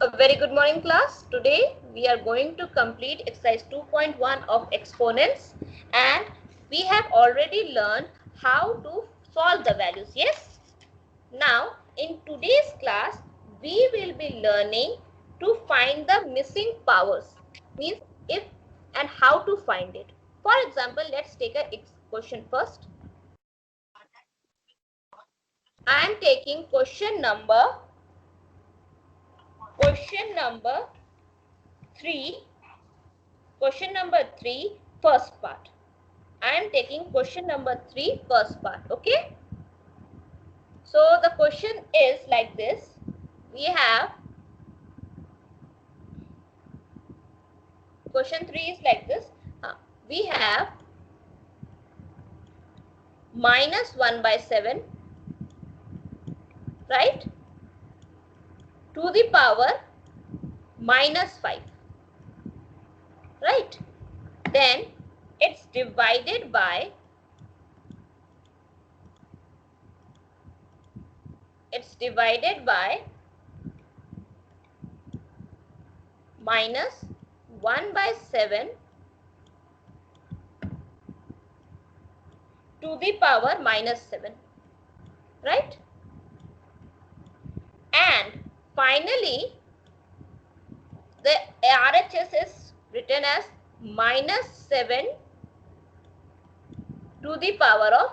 A very good morning class. Today we are going to complete exercise 2.1 of exponents, and we have already learned how to solve the values. Yes. Now in today's class we will be learning to find the missing powers, means if and how to find it. For example, let's take a question first. I am taking question number 3. Question number 3, first part. I am taking question number 3, first part. Okay. So the question is like this. We have question 3 is like this. We have -1/7, right, to the power -5, right? Then it's divided by -1/7 to the power -7, right? And finally the RHS is written as -7 to the power of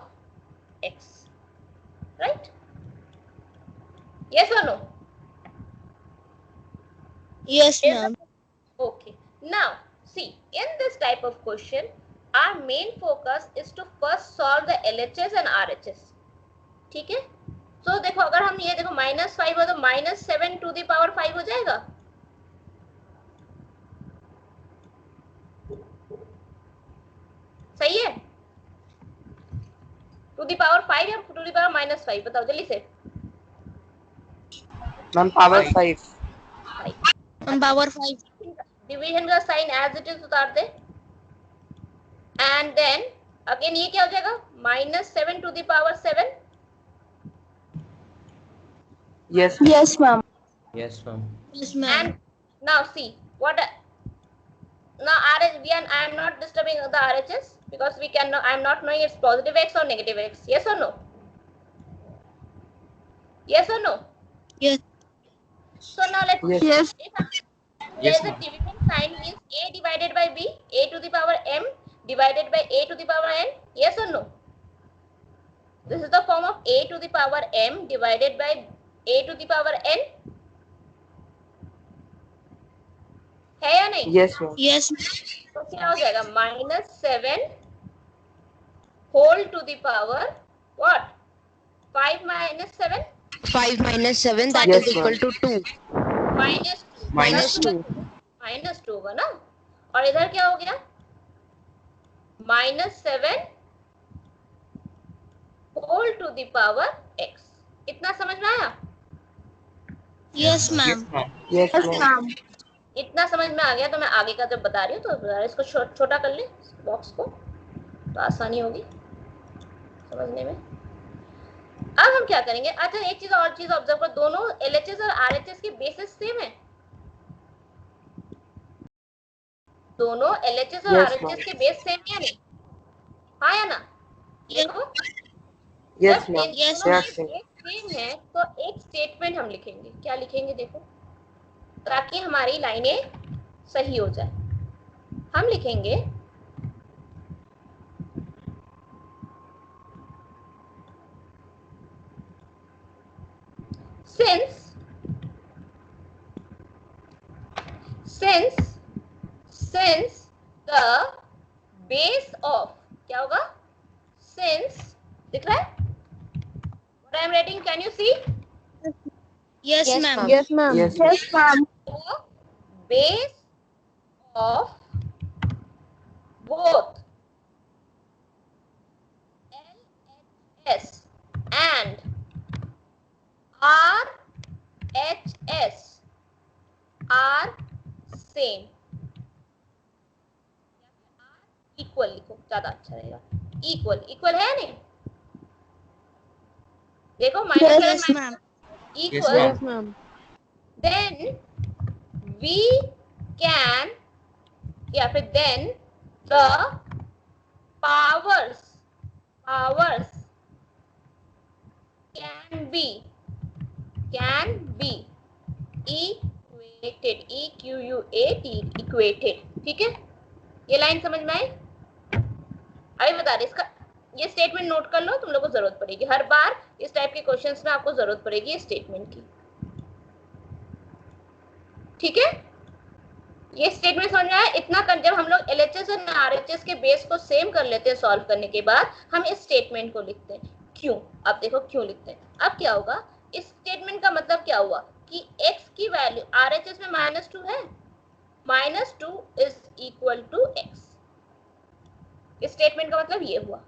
x, right? Yes or no? Yes, ma'am. Okay. Now see, in this type of question our main focus is to first solve the LHS and RHS. ठीक है? So देखो, अगर हम ये देखो -5 हो तो -7 to the power 5 हो जाएगा. सही है? To the power 5 या to the power -5, बताओ जल्दी से. Ma'am power 5. Power 5. डिवीजन का साइन एज इट इज उतार दे. एंड देन अगेन ये क्या हो जाएगा? -7 to the power 7. Yes. Yes, ma'am. Yes, ma'am. Yes, ma'am. And now see what. Now I am not disturbing the RHS because we can. I am not knowing it's positive x or negative x. Yes or no? Yes or no? Yes. So now let's. Yes. There is a division sign, means a divided by b, a to the power m divided by a to the power n. Yes or no? This is the form of a to the power m divided by a to the power n. है या नहीं? Yes, ma'am. Yes. तो क्या हो जाएगा? -7 whole to the power what? 5 - 7. 5 - 7, that Yes, is equal to 2. -2 -2 होगा ना. और इधर क्या हो गया? -7 whole to the power x. इतना समझ में आया? Yes, ma'am. Yes, ma'am. इतना समझ में आ गया तो मैं आगे का जब बता रही हूँ तो इसको छोटा कर ले बॉक्स को, तो आसानी होगी समझने में. अब हम क्या करेंगे? अच्छा, एक चीज और चीज ऑब्जर्व कर, दोनों LHS और RHS के बेसिस सेम है. दोनों LHS और Yes, RHS ma'am. के बेस सेम है या नहीं? हाँ या ना? देखो, Yes, जब ma'am. इन Yes, दोनों ma'am. के बेस सेम है तो एक स्टेटमेंट हम लिखेंगे. क्या लिखेंगे देखो, ताकि हमारी लाइनें सही हो जाए. हम लिखेंगे since the base of, क्या होगा? Since, दिख रहा है? What I am writing, can you see? Yes, ma'am. Yes, ma'am. Yes, ma'am. The base of both LHS and RHS are same. Equal लिखो, ज्यादा अच्छा रहेगा. इक्वल है नहीं? देखो Yes, -7 ma'am. equal. Yes, ma'am. Then we can या फिर then the powers can be equated, equated. ठीक है, ये लाइन समझ में आई? अभी बता रहे, इसका ये स्टेटमेंट नोट कर लो, तुम लोग को जरूरत पड़ेगी हर बार इस टाइप के क्वेश्चंस में, आपको जरूरत पड़ेगी इस स्टेटमेंट की. ठीक है, ये स्टेटमेंट समझ में आया? इतना कर, जब हम लोग एलएचएस और आरएचएस के बेस को सेम कर लेते हैं सॉल्व करने के बाद, हम इस स्टेटमेंट को लिखते हैं. क्यों? अब देखो क्यों लिखते हैं. अब क्या होगा, इस स्टेटमेंट का मतलब क्या हुआ कि x की वैल्यू आरएचएस में -2 है, -2 इज इक्वल टू x. इस स्टेटमेंट का मतलब ये हुआ,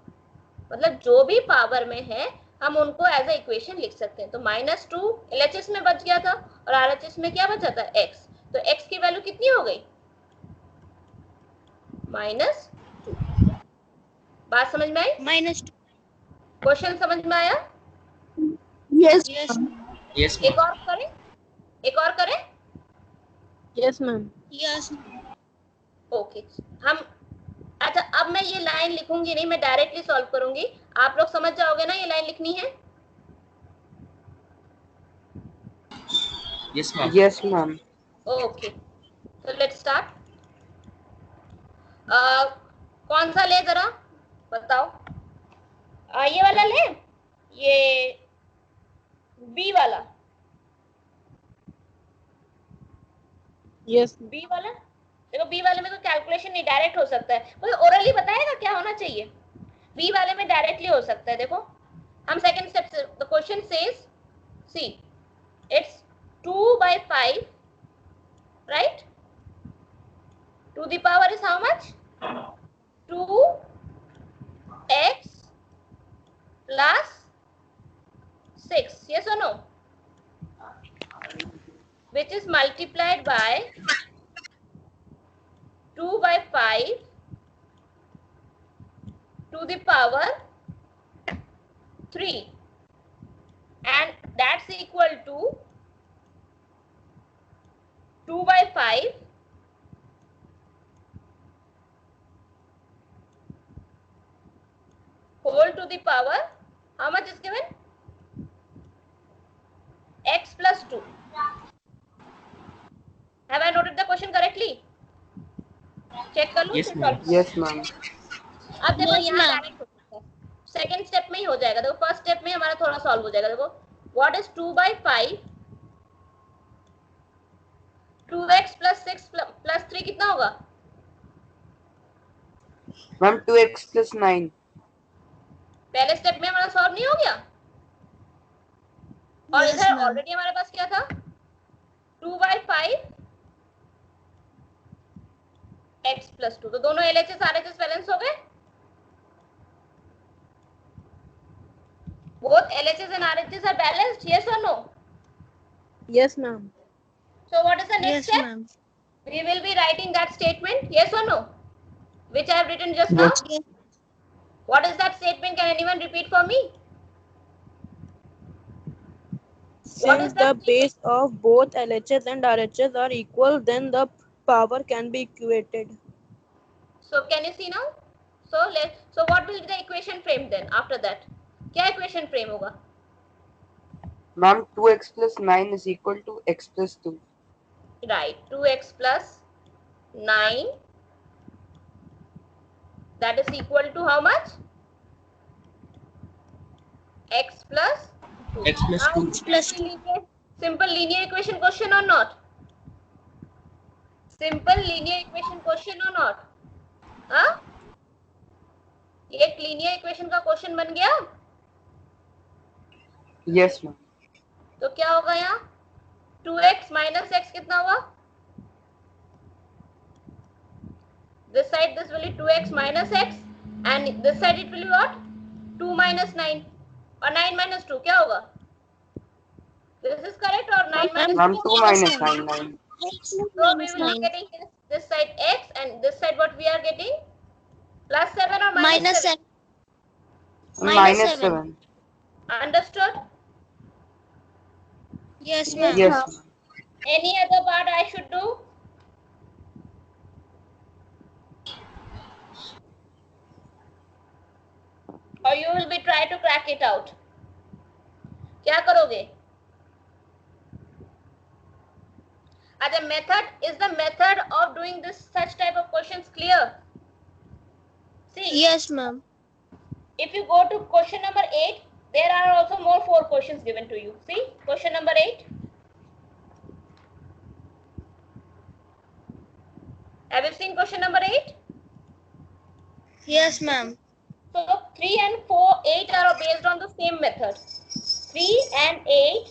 मतलब जो भी पावर में है हम उनको एज ए इक्वेशन लिख सकते हैं. तो -2 एलएचएस में बच गया था और आरएचएस में क्या बचा था, x. तो x की वैल्यू कितनी हो गई, -2. बात समझ में आई? -2. क्वेश्चन समझ में आया? Yes. Yes, एक और करें, एक और करें. Yes, ma'am. Yes. ओके, हम अच्छा, अब मैं ये लाइन लिखूंगी नहीं, मैं डायरेक्टली सॉल्व करूंगी. आप लोग समझ जाओगे ना ये लाइन लिखनी है? Yes, ma'am. Yes, ma'am. Okay, तो लेट्स स्टार्ट. कौन सा ले जरा बताओ. ये वाला ले, ये बी वाला. Yes. बी वाला, देखो बी वाले में तो कैलकुलेशन नहीं, डायरेक्ट हो सकता है. कोई ओरली बताएगा क्या होना चाहिए? बी वाले में डायरेक्टली हो सकता है. देखो हम सेकंड स्टेप से, the question says, see it's 2/5, right? To the power is how much, 2x plus 6, yes or no? Which is multiplied by 2/5 to the power 3, and that's equal to 2/5 whole to the power, how much is given? X plus 2. Have I noted the question correctly? Check कर लो. Yes, ma'am. Yes, ma'am. अब देखो यहाँ direct हो सकता है, second step में ही हो जाएगा. देखो फर्स्ट स्टेप में हमारा थोड़ा सॉल्व हो जाएगा. देखो what is 2/5, 2x plus 6 plus 3 कितना होगा? Ma'am, 2x plus 9. पहले स्टेप में हमारा सॉल्व नहीं हो गया? और इधर ऑलरेडी हमारे पास क्या था, 2/5 x plus 2. तो दोनों LHS RHS बैलेंस हो गए. Both LHS and RHS are balanced, yes or no? Yes, ma'am. So what is the next Yes, step? ma'am. We will be writing that statement, yes or no, which I have written just now. Yes. What is that statement? Can anyone repeat for me? What is Since the that base of both LHS and RHS are equal, then the power can be equated. So can you see now? So what will be the equation frame then after that? क्या equation frame होगा? Ma'am, 2x plus 9 is equal to x plus 2. Right, 2x plus 9, that is equal to how much? X plus 2. X plus 2. Plus Simple linear equation question or not? Simple linear equation question or not? हाँ? एक linear equation का question बन गया? Yes, ma'am. तो क्या होगा यहाँ? 2x minus x कितना हुआ? This side this will be 2x minus x, and this side it will be what? 2 minus 9, और 9 minus 2 क्या होगा? This is correct, or 9 minus Ma'am, 2? 2 minus 9, 9. So we will be getting this side x, and this side what we are getting? Plus 7 or minus 7? Minus 7. Understood? Yes, ma'am. Yes, ma'am. Any other part I should do? Or you will be trying to crack it out? क्या करोगे? The method is the method of doing this such type of questions clear? See, Yes, ma'am. if you go to question number 8, there are also more 4 questions given to you. See, question number 8. Have you seen question number 8? Yes, ma'am. So 3 and 4, 8 are based on the same method. 3 and 8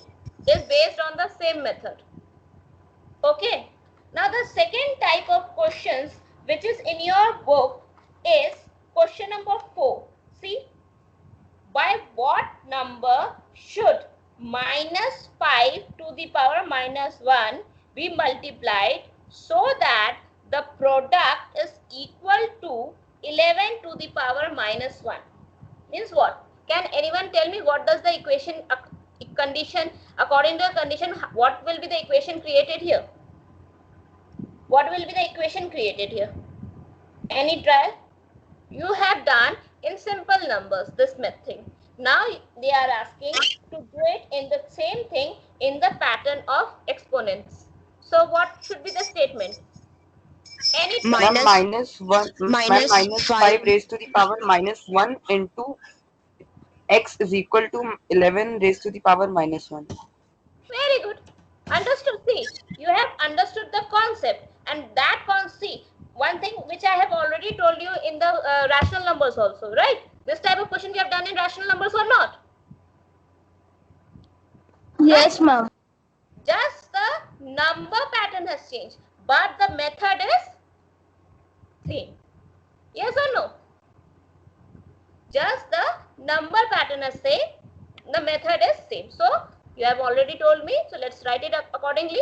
is based on the same method. Okay. Now the second type of questions which is in your book is question number 4. See, by what number should minus 5 to the power minus 1 be multiplied so that the product is equal to 11 to the power minus 1? Means what? Can anyone tell me what does the equation condition, according to the condition, what will be the equation created here? What will be the equation created here? Any trial? You have done in simple numbers this method. Now they are asking to do it in the same thing in the pattern of exponents. So what should be the statement? Any Ma'am, minus 5 5. raised to the power minus 1 into x is equal to 11 raised to the power minus 1. Very good. Understood. See, you have understood the concept, and that concept, one thing which I have already told you in the rational numbers also, right? This type of question we have done in rational numbers or not? Yes, ma'am. Just the number pattern has changed, but the method is same. Yes or no? Just the number pattern is same, the method is same. So you have already told me, so let's write it up accordingly.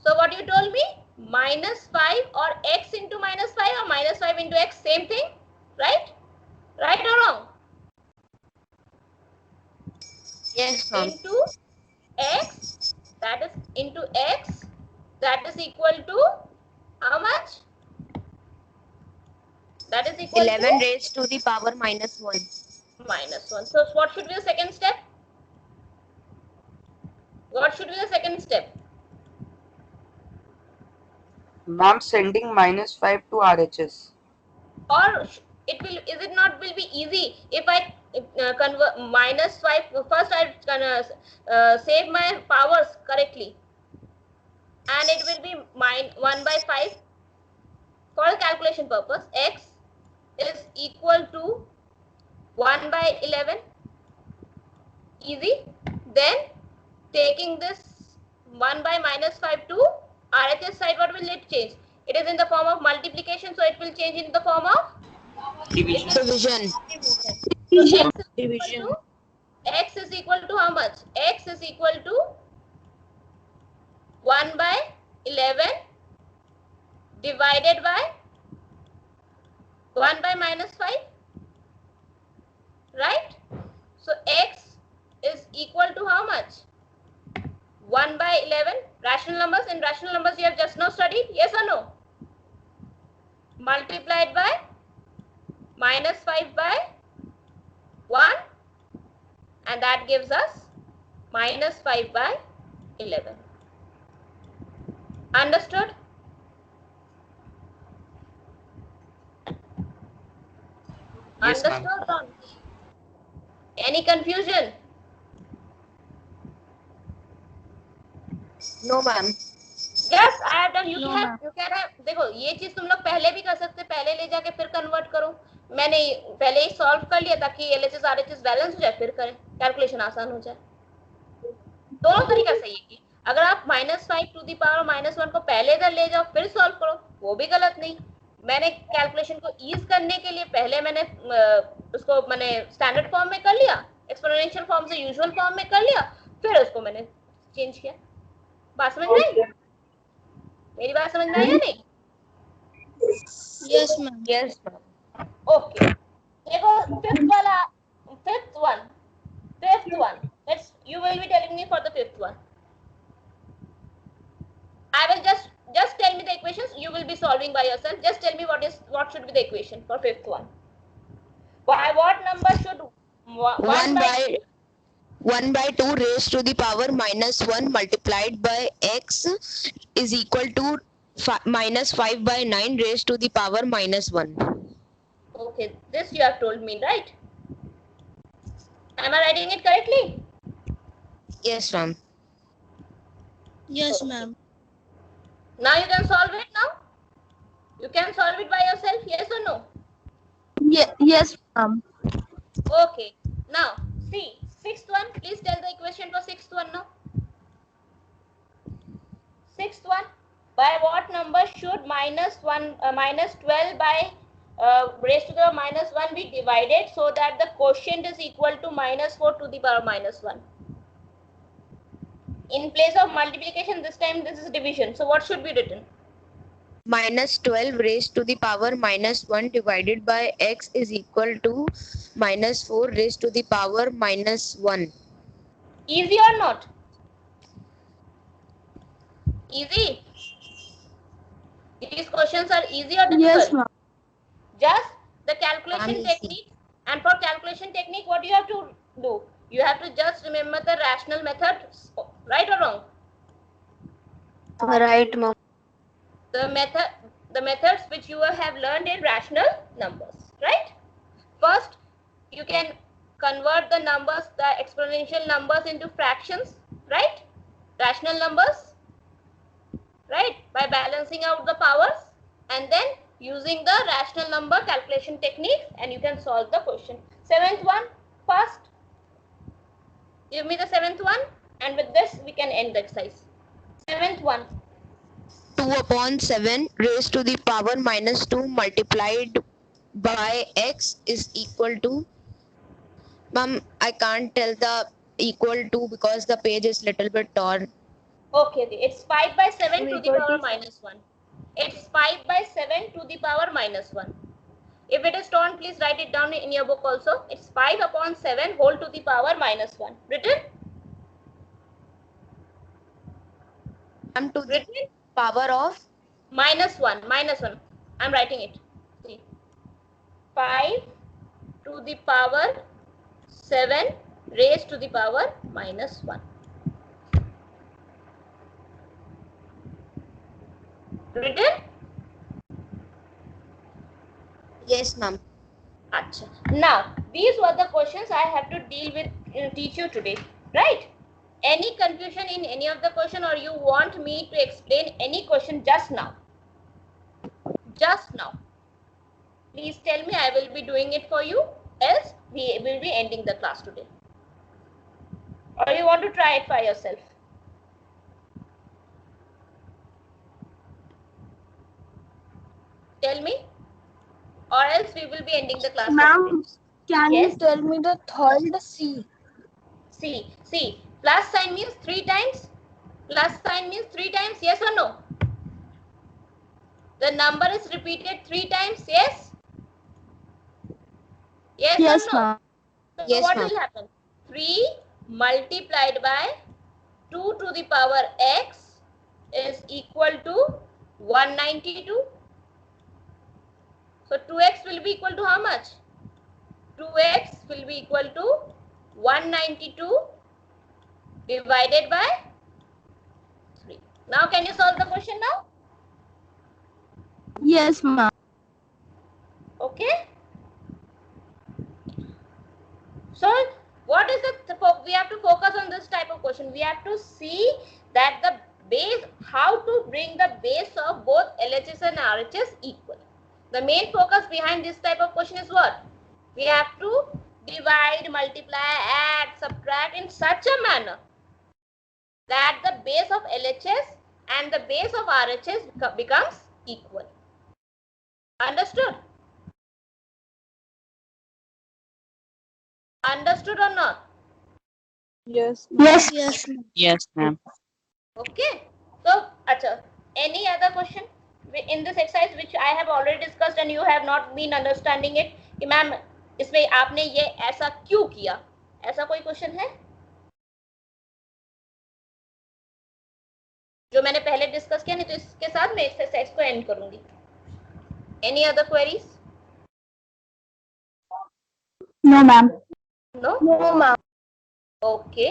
So what you told me, minus 5 or x into minus 5 or minus 5 into x, same thing, right? Right or wrong? Yes, ma'am. Into x, that is into x, that is equal to how much? That is equal 11 to raised to the power minus 1. minus 1. So what should be the second step? What should be the second step? Ma'am, sending minus 5 to RHS. Or it will, is it not will be easy if I convert minus 5, first I save my powers correctly, and it will be 1 by 5 for calculation purpose. X is equal to 1 by 11, easy. Then taking this 1 by minus 5 to RHS side, what will it change? It is in the form of multiplication, so it will change in the form of Division. Division. So Division. x is equal to how much? X is equal to 1 by 11 divided by 1 by minus 5, right? So x is equal to how much? 1 by 11. Rational numbers, in rational numbers you have just now studied, yes or no? Multiplied by minus 5 by 1, and that gives us minus 5 by 11. Understood? Yes, ma'am. Understood? Any confusion? No, ma'am. Yes, I have done. You No, have, you can have. देखो ये चीज तुम लोग पहले भी कर सकते, पहले ले जाके फिर कन्वर्ट करो. मैंने पहले ही सॉल्व कर लिया ताकि LHS RHS बैलेंस हो जाए, फिर करें, कैलकुलेशन आसान हो जाए. दोनों तरीका सही है कि अगर आप minus 5 to the power minus 1 को पहले इधर ले जाओ फिर सॉल्व करो, वो भी गलत नहीं. मैंने कैलकुलेशन को ईज करने के लिए पहले मैंने उसको मैंने स्टैंडर्ड फॉर्म में कर लिया, एक्सपोनेंशियल फॉर्म से यूजुअल फॉर्म में कर लिया, फिर उसको मैंने चेंज किया. बात समझ में आई? मेरी बात समझ में आई या नहीं? Yes, ma'am. Yes, ma'am. Okay, देखो फिफ्थ वाला, fifth one, let's, you will be telling me for the fifth one. I will just tell me the equations. You will be solving by yourself. Just tell me what should be the equation for fifth one. By what number should 1 by 1 by 2 raised to the power minus 1 multiplied by x is equal to minus 5 by 9 raised to the power minus 1. Okay, this you have told me, right? Am I writing it correctly? Yes, ma'am. Yes, Okay. ma'am. Now you can solve it now? You can solve it by yourself, yes or no? Yes, ma'am. Okay. Now, see, sixth one, please tell the equation for sixth one now. Sixth one, by what number should minus 12 by raised to the minus 1 be divided so that the quotient is equal to minus 4 to the power minus 1? In place of multiplication, this time this is division. So what should be written? Minus 12 raised to the power minus 1 divided by x is equal to minus 4 raised to the power minus 1. Easy or not? Easy. These questions are easy or difficult? Yes, ma'am. Just the calculation Easy. technique. And for calculation technique, what you have to do? You have to just remember the rational method, right or wrong? Right, ma'am. The methods which you have learned in rational numbers, right? First, you can convert the numbers, the exponential numbers into fractions, right? Rational numbers, right? By balancing out the powers and then using the rational number calculation technique, and you can solve the question. Seventh one, first. Give me the seventh one, and with this we can end the exercise. Seventh one. 2 upon 7 raised to the power minus 2 multiplied by x is equal to, ma'am, I can't tell the equal to because the page is little bit torn. Okay, it's 5 by 7 to the power minus 1. It's 5 by 7 to the power minus 1. If it is torn, please write it down in your book also. It's 5 upon 7 whole to the power minus 1. Written? I'm to the Written? power of Minus 1. Minus 1. I'm writing it. See. 5 to the power 7 raised to the power minus 1. Written? yes, ma'am. Achha. Now, these were the questions I have to deal with, teach you today, right? Any confusion in any of the question, or you want me to explain any question just now? Just now. Please tell me, I will be doing it for you, else we will be ending the class today. Or you want to try it by yourself? Tell me, or else we will be ending the class. Ma'am, can Yes? you tell me the third C? See, plus sign means 3 times. Plus sign means 3 times, yes or no? The number is repeated 3 times, yes? Yes or no? ma'am. So Yes, what ma'am. will happen? 3 multiplied by 2 to the power x is equal to 192. So 2x will be equal to how much? 2x will be equal to 192 divided by 3. Now can you solve the question now? Yes, ma'am. Okay. So what is the, we have to focus on this type of question. We have to see that the base, how to bring the base of both LHS and RHS equal. The main focus behind this type of question is what? We have to divide, multiply, add, subtract in such a manner that the base of LHS and the base of RHS becomes equal. Understood? Understood or not? Yes. Yes. Yes. Yes, ma'am. Okay. So, acha, any other question in this exercise which I have already discussed and you have not been understanding it? कि ma'am इसमें आपने ये ऐसा क्यों किया? ऐसा कोई question है? जो मैंने पहले डिस्कस किया, नहीं तो इसके साथ मैं एक्सरसाइज को एंड करूंगी. Any other queries? No, ma'am. No. No, ma'am. Okay.